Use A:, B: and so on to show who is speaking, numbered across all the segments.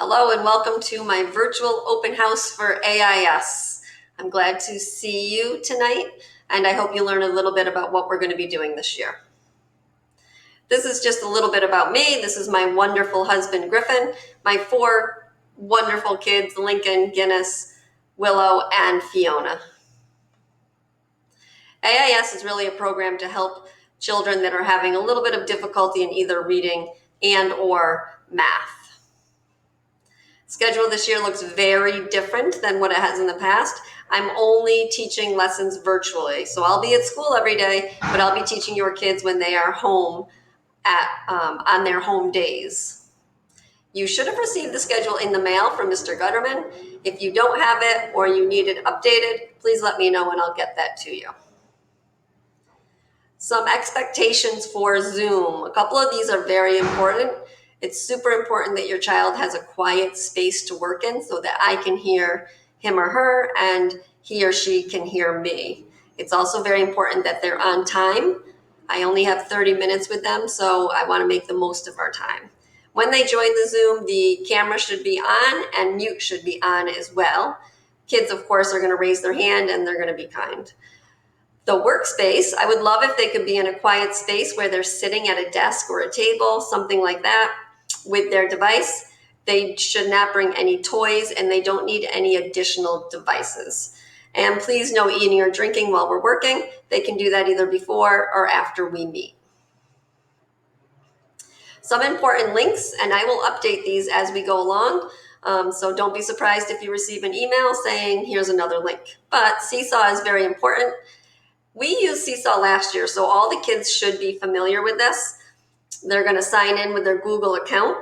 A: Hello and welcome to my virtual open house for AIS. I'm glad to see you tonight, and I hope you learn a little bit about what we're going to be doing this year. This is just a little bit about me. This is my wonderful husband, Griffin, my 4 wonderful kids, Lincoln, Guinness, Willow, and Fiona. AIS is really a program to help children that are having a little bit of difficulty in either reading and or math. Schedule this year looks very different than what it has in the past. I'm only teaching lessons virtually. So I'll be at school every day, but I'll be teaching your kids when they are home on their home days. You should have received the schedule in the mail from Mr. Gutterman. If you don't have it or you need it updated, please let me know and I'll get that to you. Some expectations for Zoom. A couple of these are very important. It's super important that your child has a quiet space to work in so that I can hear him or her and he or she can hear me. It's also very important that they're on time. I only have 30 minutes with them, so I want to make the most of our time. When they join the Zoom, the camera should be on and mute should be on as well. Kids, of course, are going to raise their hand and they're going to be kind. The workspace, I would love if they could be in a quiet space where they're sitting at a desk or a table, something like that, with their device. They should not bring any toys and they don't need any additional devices. And please no eating or drinking while we're working. They can do that either before or after we meet. Some important links, and I will update these as we go along. So don't be surprised if you receive an email saying, here's another link. But Seesaw is very important. We used Seesaw last year, so all the kids should be familiar with this. They're going to sign in with their Google account.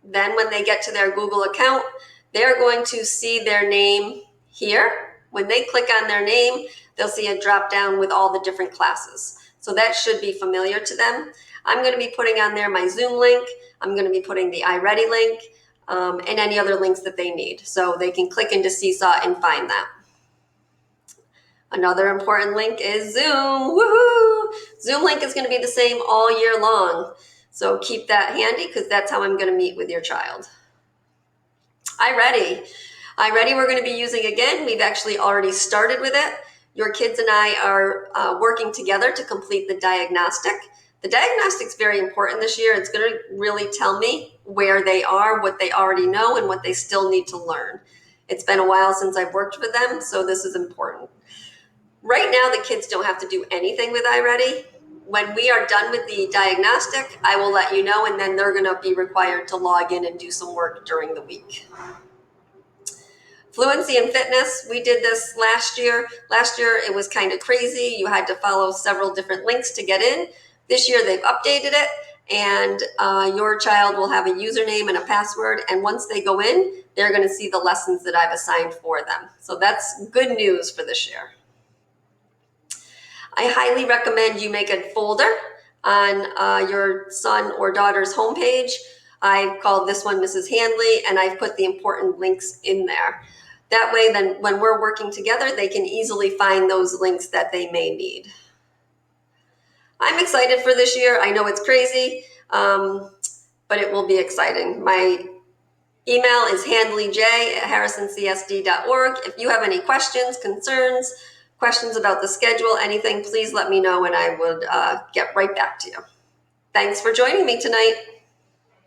A: Then when they get to their Google account, they're going to see their name here. When they click on their name, they'll see a drop down with all the different classes. So that should be familiar to them. I'm going to be putting on there my Zoom link. I'm going to be putting the iReady link and any other links that they need. So they can click into Seesaw and find that. Another important link is Zoom. Woohoo! Zoom link is going to be the same all year long. So keep that handy because that's how I'm going to meet with your child. iReady we're going to be using again. We've actually already started with it. Your kids and I are working together to complete the diagnostic. The diagnostic's very important this year. It's going to really tell me where they are, what they already know, and what they still need to learn. It's been a while since I've worked with them, so this is important. Right now, the kids don't have to do anything with iReady. When we are done with the diagnostic, I will let you know, and then they're going to be required to log in and do some work during the week. Fluency and fitness, we did this last year. Last year, it was kind of crazy. You had to follow several different links to get in. This year, they've updated it, and your child will have a username and a password, and once they go in, they're going to see the lessons that I've assigned for them. So that's good news for this year. I highly recommend you make a folder on your son or daughter's homepage. I've called this one Mrs. Handley, and I've put the important links in there. That way, then when we're working together, they can easily find those links that they may need. I'm excited for this year. I know it's crazy, but it will be exciting. My email is handleyj@harrisoncsd.org. If you have any questions, concerns, questions about the schedule, anything, please let me know and I would get right back to you. Thanks for joining me tonight.